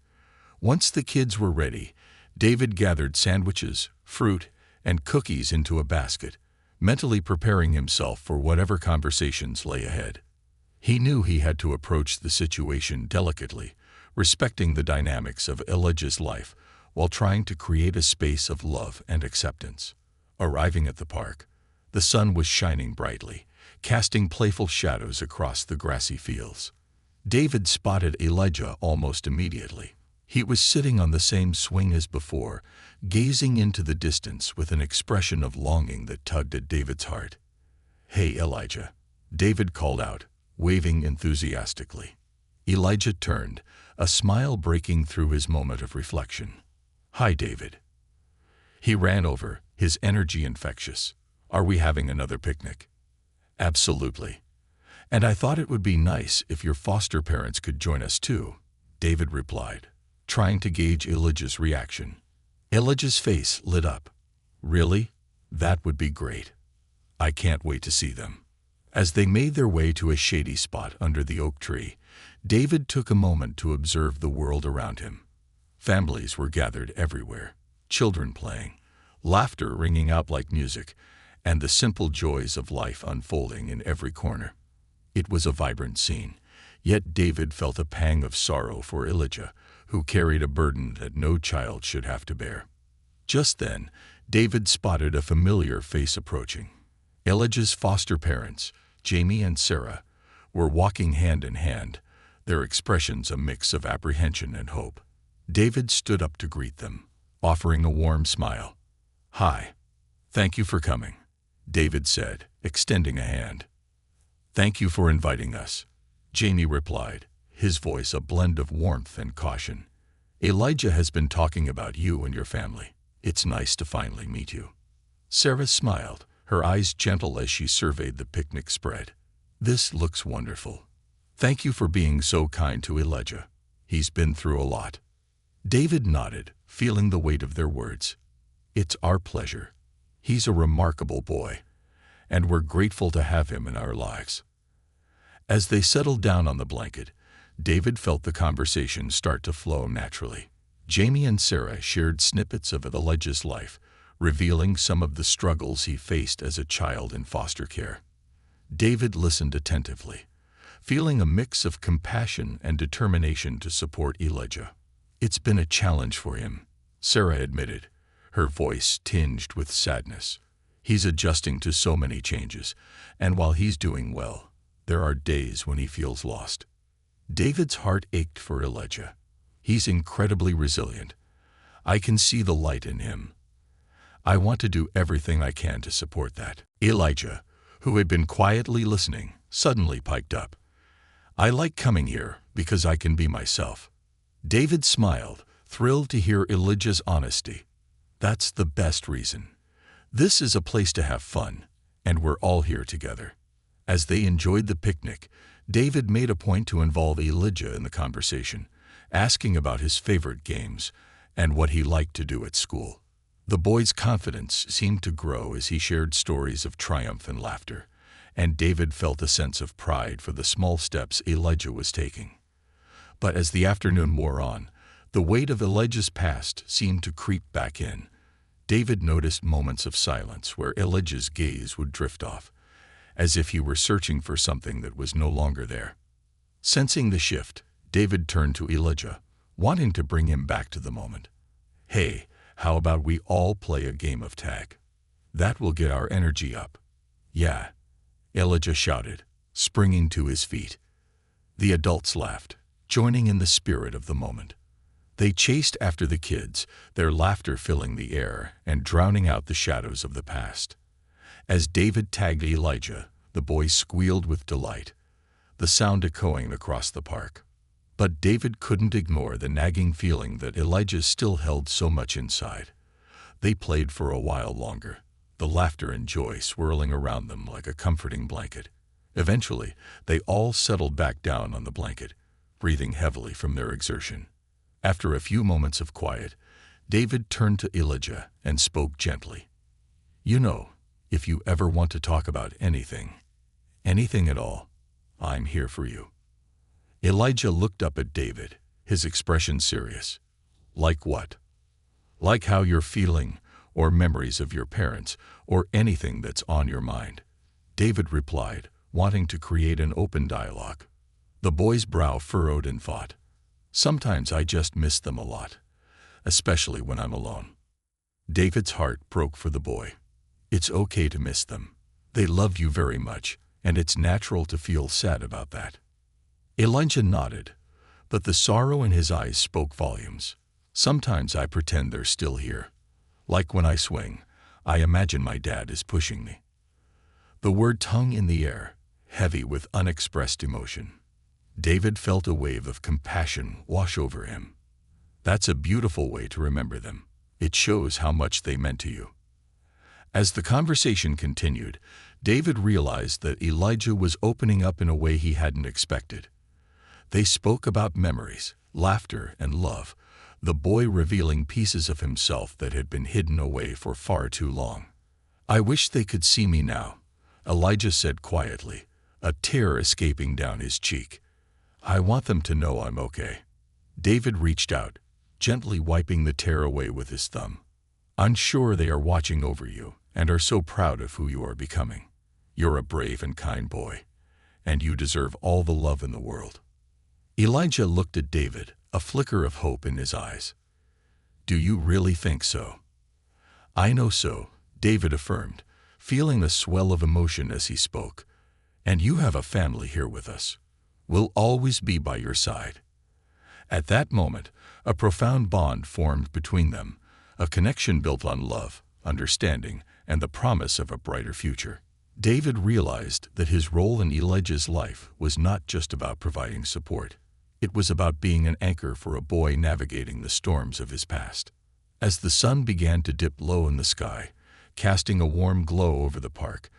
[SPEAKER 1] Once the kids were ready, David gathered sandwiches, fruit, and cookies into a basket, mentally preparing himself for whatever conversations lay ahead. He knew he had to approach the situation delicately, respecting the dynamics of Elijah's life while trying to create a space of love and acceptance. Arriving at the park, the sun was shining brightly, casting playful shadows across the grassy fields. David spotted Elijah almost immediately. He was sitting on the same swing as before, gazing into the distance with an expression of longing that tugged at David's heart. "Hey, Elijah," David called out, waving enthusiastically. Elijah turned, a smile breaking through his moment of reflection. "Hi, David." He ran over, his energy infectious. "Are we having another picnic?" "Absolutely. And I thought it would be nice if your foster parents could join us too," David replied, trying to gauge Elijah's reaction. Elijah's face lit up. "Really? That would be great. I can't wait to see them." As they made their way to a shady spot under the oak tree, David took a moment to observe the world around him. Families were gathered everywhere, children playing, laughter ringing out like music, and the simple joys of life unfolding in every corner. It was a vibrant scene, yet David felt a pang of sorrow for Elijah, who carried a burden that no child should have to bear. Just then, David spotted a familiar face approaching. Elijah's foster parents, Jamie and Sarah, were walking hand in hand, their expressions a mix of apprehension and hope. David stood up to greet them, offering a warm smile. "Hi. Thank you for coming," David said, extending a hand. "Thank you for inviting us," Jamie replied, his voice a blend of warmth and caution. "Elijah has been talking about you and your family. It's nice to finally meet you." Sarah smiled, her eyes gentle as she surveyed the picnic spread. "This looks wonderful. Thank you for being so kind to Elijah. He's been through a lot." David nodded, feeling the weight of their words. "It's our pleasure. He's a remarkable boy, and we're grateful to have him in our lives." As they settled down on the blanket, David felt the conversation start to flow naturally. Jamie and Sarah shared snippets of Elijah's life, revealing some of the struggles he faced as a child in foster care. David listened attentively, feeling a mix of compassion and determination to support Elijah. "It's been a challenge for him," Sarah admitted, her voice tinged with sadness. "He's adjusting to so many changes, and while he's doing well, there are days when he feels lost." David's heart ached for Elijah. "He's incredibly resilient. I can see the light in him. I want to do everything I can to support that." Elijah, who had been quietly listening, suddenly piped up. "I like coming here because I can be myself." David smiled, thrilled to hear Elijah's honesty. "That's the best reason. This is a place to have fun, and we're all here together." As they enjoyed the picnic, David made a point to involve Elijah in the conversation, asking about his favorite games and what he liked to do at school. The boy's confidence seemed to grow as he shared stories of triumph and laughter, and David felt a sense of pride for the small steps Elijah was taking. But as the afternoon wore on, the weight of Elijah's past seemed to creep back in. David noticed moments of silence where Elijah's gaze would drift off, as if he were searching for something that was no longer there. Sensing the shift, David turned to Elijah, wanting to bring him back to the moment. "Hey, how about we all play a game of tag? That will get our energy up." "Yeah," Elijah shouted, springing to his feet. The adults laughed, joining in the spirit of the moment. They chased after the kids, their laughter filling the air and drowning out the shadows of the past. As David tagged Elijah, the boy squealed with delight, the sound echoing across the park. But David couldn't ignore the nagging feeling that Elijah still held so much inside. They played for a while longer, the laughter and joy swirling around them like a comforting blanket. Eventually, they all settled back down on the blanket, breathing heavily from their exertion. After a few moments of quiet, David turned to Elijah and spoke gently. "You know, if you ever want to talk about anything at all, I'm here for you." Elijah looked up at David, his expression serious. "Like what?" "Like how you're feeling, or memories of your parents, or anything that's on your mind," David replied, wanting to create an open dialogue. The boy's brow furrowed in thought. "Sometimes I just miss them a lot, especially when I'm alone." David's heart broke for the boy. It's okay to miss them. They love you very much, and it's natural to feel sad about that. Elijah nodded, but the sorrow in his eyes spoke volumes. "Sometimes I pretend they're still here. Like when I swing, I imagine my dad is pushing me." The word hung in the air, heavy with unexpressed emotion. David felt a wave of compassion wash over him. "That's a beautiful way to remember them. It shows how much they meant to you." As the conversation continued, David realized that Elijah was opening up in a way he hadn't expected. They spoke about memories, laughter, and love, the boy revealing pieces of himself that had been hidden away for far too long. "I wish they could see me now," Elijah said quietly, a tear escaping down his cheek. "I want them to know I'm okay." David reached out, gently wiping the tear away with his thumb. "I'm sure they are watching over you and are so proud of who you are becoming. You're a brave and kind boy, and you deserve all the love in the world." Elijah looked at David, a flicker of hope in his eyes. "Do you really think so?" "I know so," David affirmed, feeling a swell of emotion as he spoke. "And you have a family here with us. We'll always be by your side." At that moment, a profound bond formed between them, a connection built on love, understanding, and the promise of a brighter future. David realized that his role in Elijah's life was not just about providing support. It was about being an anchor for a boy navigating the storms of his past. As the sun began to dip low in the sky, casting a warm glow over the park,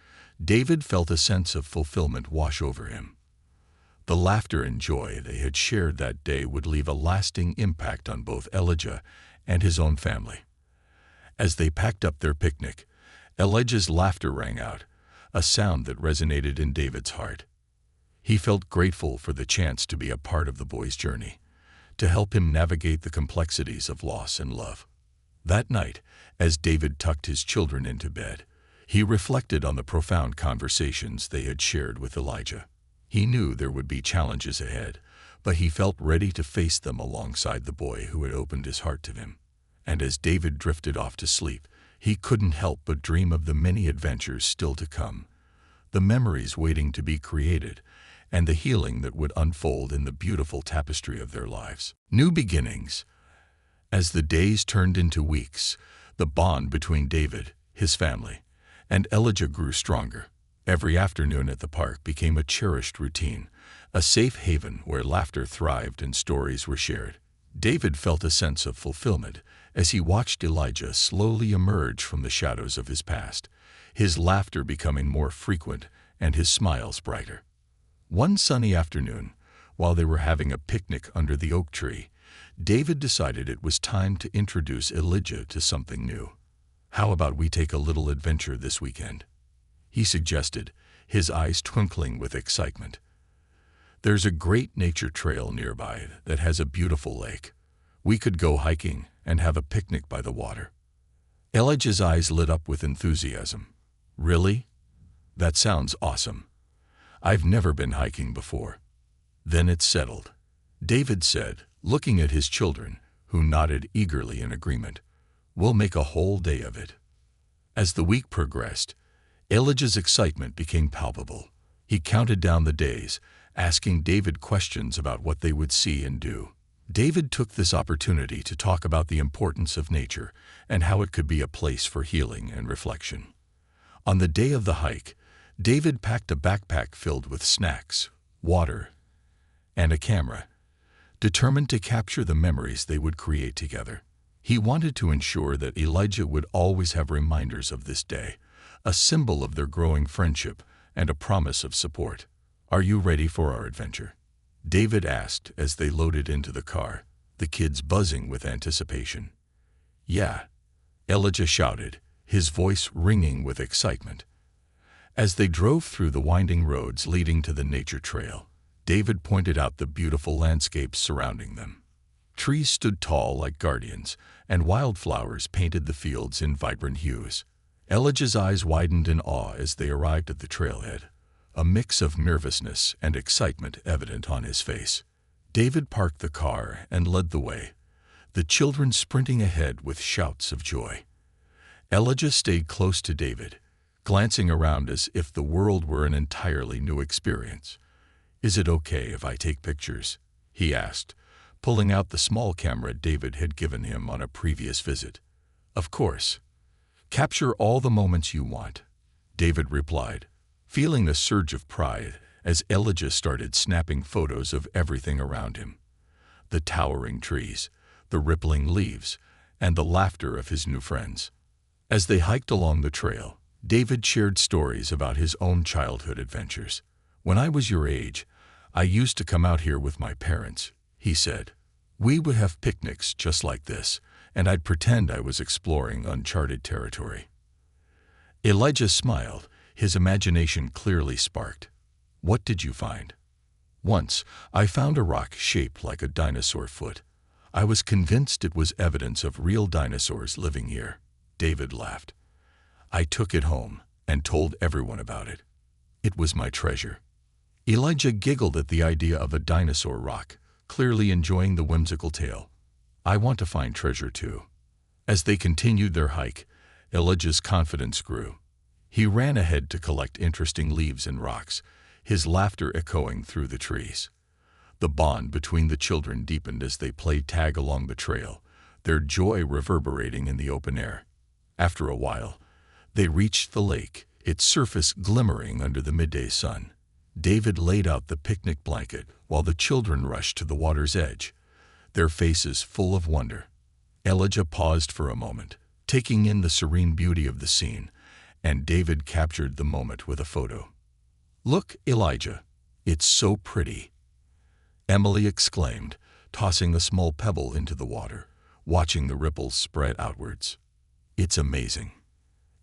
[SPEAKER 1] David felt a sense of fulfillment wash over him. The laughter and joy they had shared that day would leave a lasting impact on both Elijah and his own family. As they packed up their picnic, Elijah's laughter rang out, a sound that resonated in David's heart. He felt grateful for the chance to be a part of the boy's journey, to help him navigate the complexities of loss and love. That night, as David tucked his children into bed, he reflected on the profound conversations they had shared with Elijah. He knew there would be challenges ahead, but he felt ready to face them alongside the boy who had opened his heart to him. And as David drifted off to sleep, he couldn't help but dream of the many adventures still to come, the memories waiting to be created, and the healing that would unfold in the beautiful tapestry of their lives. New beginnings. As the days turned into weeks, the bond between David, his family, and Elijah grew stronger. Every afternoon at the park became a cherished routine, a safe haven where laughter thrived and stories were shared. David felt a sense of fulfillment as he watched Elijah slowly emerge from the shadows of his past, his laughter becoming more frequent and his smiles brighter. One sunny afternoon, while they were having a picnic under the oak tree, David decided it was time to introduce Elijah to something new. "How about we take a little adventure this weekend?" he suggested, his eyes twinkling with excitement. "There's a great nature trail nearby that has a beautiful lake. We could go hiking and have a picnic by the water." Elijah's eyes lit up with enthusiasm. "Really? That sounds awesome. I've never been hiking before." Then it settled. David said, looking at his children, who nodded eagerly in agreement. We'll make a whole day of it. As the week progressed, Elijah's excitement became palpable. He counted down the days, asking David questions about what they would see and do. David took this opportunity to talk about the importance of nature and how it could be a place for healing and reflection. On the day of the hike, David packed a backpack filled with snacks, water, and a camera, determined to capture the memories they would create together. He wanted to ensure that Elijah would always have reminders of this day, a symbol of their growing friendship and a promise of support. "Are you ready for our adventure?" David asked as they loaded into the car, the kids buzzing with anticipation. "Yeah," Elijah shouted, his voice ringing with excitement. As they drove through the winding roads leading to the nature trail, David pointed out the beautiful landscapes surrounding them. Trees stood tall like guardians, and wildflowers painted the fields in vibrant hues. Elijah's eyes widened in awe as they arrived at the trailhead, a mix of nervousness and excitement evident on his face. David parked the car and led the way, the children sprinting ahead with shouts of joy. Elijah stayed close to David, glancing around as if the world were an entirely new experience. "Is it okay if I take pictures?" he asked, pulling out the small camera David had given him on a previous visit. "Of course. Capture all the moments you want," David replied, feeling a surge of pride as Elijah started snapping photos of everything around him. The towering trees, the rippling leaves, and the laughter of his new friends. As they hiked along the trail, David shared stories about his own childhood adventures. "When I was your age, I used to come out here with my parents," he said. "We would have picnics just like this, and I'd pretend I was exploring uncharted territory." Elijah smiled, his imagination clearly sparked. "What did you find?" "Once, I found a rock shaped like a dinosaur foot. I was convinced it was evidence of real dinosaurs living here," David laughed. "I took it home and told everyone about it. It was my treasure." Elijah giggled at the idea of a dinosaur rock, clearly enjoying the whimsical tale. "I want to find treasure too." As they continued their hike, Elijah's confidence grew. He ran ahead to collect interesting leaves and rocks, his laughter echoing through the trees. The bond between the children deepened as they played tag along the trail, their joy reverberating in the open air. After a while, they reached the lake, its surface glimmering under the midday sun. David laid out the picnic blanket while the children rushed to the water's edge, their faces full of wonder. Elijah paused for a moment, taking in the serene beauty of the scene, and David captured the moment with a photo. "Look, Elijah, it's so pretty," Emily exclaimed, tossing a small pebble into the water, watching the ripples spread outwards. "It's amazing."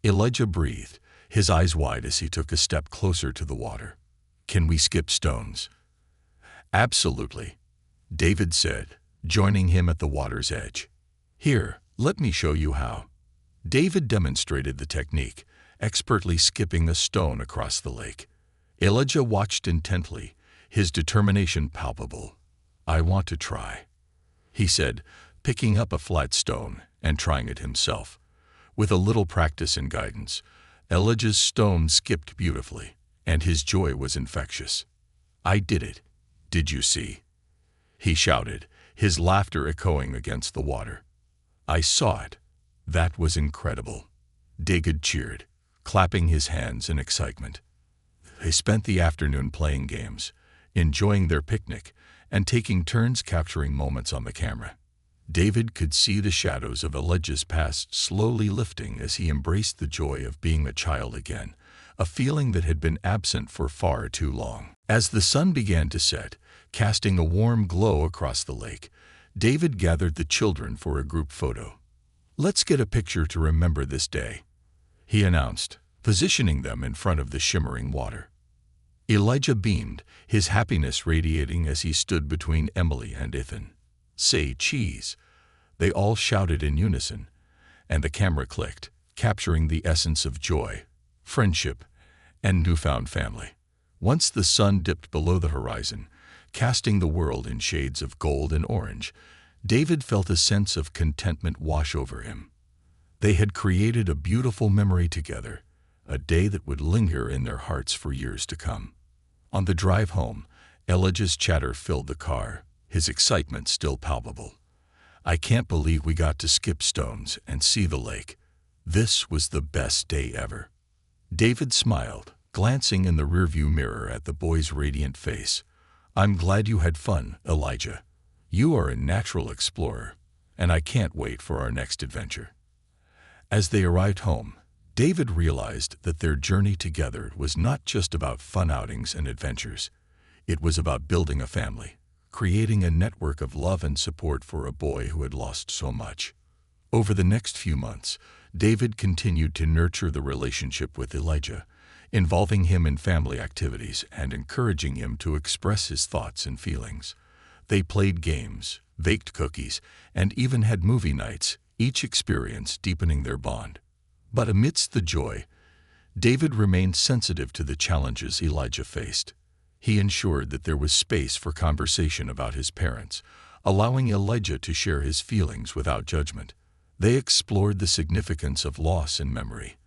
[SPEAKER 1] Elijah breathed, his eyes wide as he took a step closer to the water. "Can we skip stones?" "Absolutely," David said, joining him at the water's edge. "Here, let me show you how." David demonstrated the technique, expertly skipping a stone across the lake. Elijah watched intently, his determination palpable. "I want to try," he said, picking up a flat stone and trying it himself. With a little practice and guidance, Elijah's stone skipped beautifully, and his joy was infectious. "I did it. Did you see?" he shouted, his laughter echoing against the water. "I saw it. That was incredible," David cheered, clapping his hands in excitement. They spent the afternoon playing games, enjoying their picnic, and taking turns capturing moments on the camera. David could see the shadows of Elijah's past slowly lifting as he embraced the joy of being a child again, a feeling that had been absent for far too long. As the sun began to set, casting a warm glow across the lake, David gathered the children for a group photo. "Let's get a picture to remember this day," he announced, positioning them in front of the shimmering water. Elijah beamed, his happiness radiating as he stood between Emily and Ethan. "Say cheese," they all shouted in unison, and the camera clicked, capturing the essence of joy, friendship, and newfound family. Once the sun dipped below the horizon, casting the world in shades of gold and orange, David felt a sense of contentment wash over him. They had created a beautiful memory together, a day that would linger in their hearts for years to come. On the drive home, Elijah's chatter filled the car, his excitement still palpable. "I can't believe we got to skip stones and see the lake. This was the best day ever." David smiled, glancing in the rearview mirror at the boy's radiant face. "I'm glad you had fun, Elijah. You are a natural explorer, and I can't wait for our next adventure." As they arrived home, David realized that their journey together was not just about fun outings and adventures. It was about building a family, creating a network of love and support for a boy who had lost so much. Over the next few months, David continued to nurture the relationship with Elijah, involving him in family activities and encouraging him to express his thoughts and feelings. They played games, baked cookies, and even had movie nights, each experience deepening their bond. But amidst the joy, David remained sensitive to the challenges Elijah faced. He ensured that there was space for conversation about his parents, allowing Elijah to share his feelings without judgment. They explored the significance of loss and memory,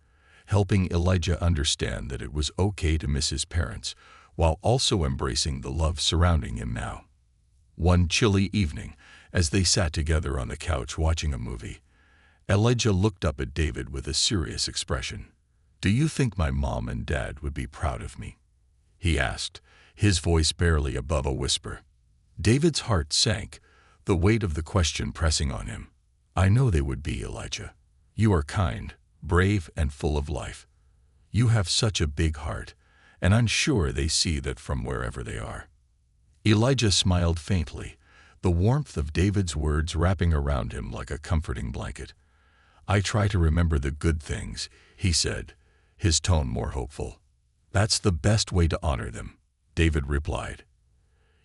[SPEAKER 1] helping Elijah understand that it was okay to miss his parents, while also embracing the love surrounding him now. One chilly evening, as they sat together on the couch watching a movie, Elijah looked up at David with a serious expression. "Do you think my mom and dad would be proud of me?" he asked, his voice barely above a whisper. David's heart sank, the weight of the question pressing on him. "I know they would be, Elijah. You are kind, brave, and full of life. You have such a big heart, and I'm sure they see that from wherever they are." Elijah smiled faintly, the warmth of David's words wrapping around him like a comforting blanket. "I try to remember the good things," he said, his tone more hopeful. "That's the best way to honor them," David replied.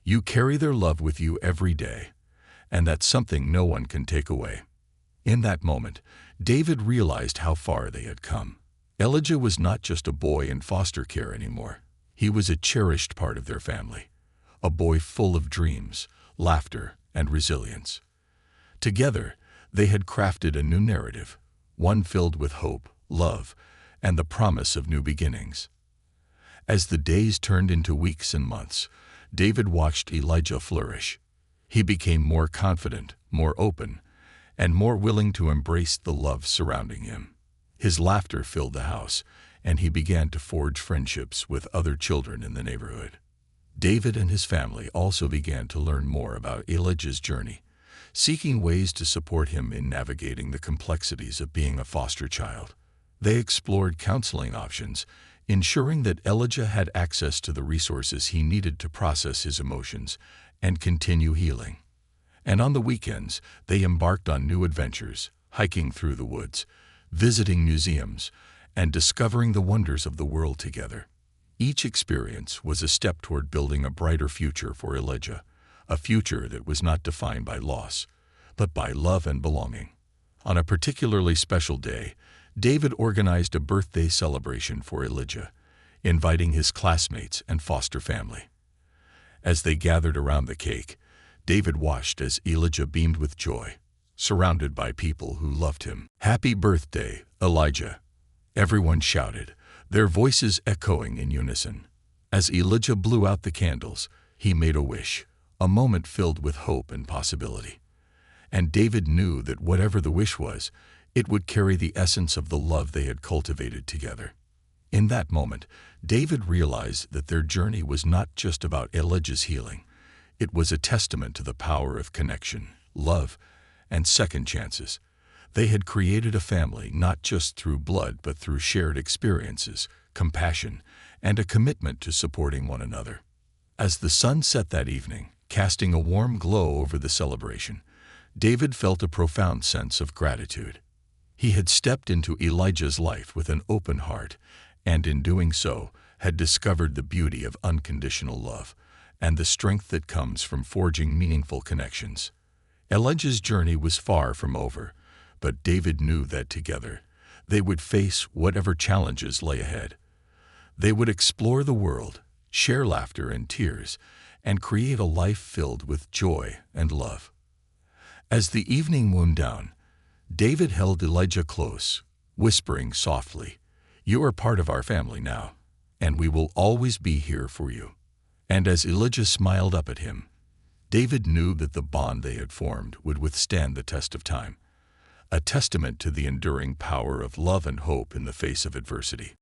[SPEAKER 1] "You carry their love with you every day, and that's something no one can take away." In that moment, David realized how far they had come. Elijah was not just a boy in foster care anymore. He was a cherished part of their family, a boy full of dreams, laughter, and resilience. Together, they had crafted a new narrative, one filled with hope, love, and the promise of new beginnings. As the days turned into weeks and months, David watched Elijah flourish. He became more confident, more open, and more willing to embrace the love surrounding him. His laughter filled the house, and he began to forge friendships with other children in the neighborhood. David and his family also began to learn more about Elijah's journey, seeking ways to support him in navigating the complexities of being a foster child. They explored counseling options, ensuring that Elijah had access to the resources he needed to process his emotions and continue healing. And on the weekends, they embarked on new adventures, hiking through the woods, visiting museums, and discovering the wonders of the world together. Each experience was a step toward building a brighter future for Elijah, a future that was not defined by loss, but by love and belonging. On a particularly special day, David organized a birthday celebration for Elijah, inviting his classmates and foster family. As they gathered around the cake, David watched as Elijah beamed with joy, surrounded by people who loved him. "Happy birthday, Elijah!" everyone shouted, their voices echoing in unison. As Elijah blew out the candles, he made a wish, a moment filled with hope and possibility. And David knew that whatever the wish was, it would carry the essence of the love they had cultivated together. In that moment, David realized that their journey was not just about Elijah's healing. It was a testament to the power of connection, love, and second chances. They had created a family not just through blood but through shared experiences, compassion, and a commitment to supporting one another. As the sun set that evening, casting a warm glow over the celebration, David felt a profound sense of gratitude. He had stepped into Elijah's life with an open heart, and in doing so, had discovered the beauty of unconditional love and the strength that comes from forging meaningful connections. Elijah's journey was far from over, but David knew that together, they would face whatever challenges lay ahead. They would explore the world, share laughter and tears, and create a life filled with joy and love. As the evening wound down, David held Elijah close, whispering softly, "You are part of our family now, and we will always be here for you." And as Elijah smiled up at him, David knew that the bond they had formed would withstand the test of time, a testament to the enduring power of love and hope in the face of adversity.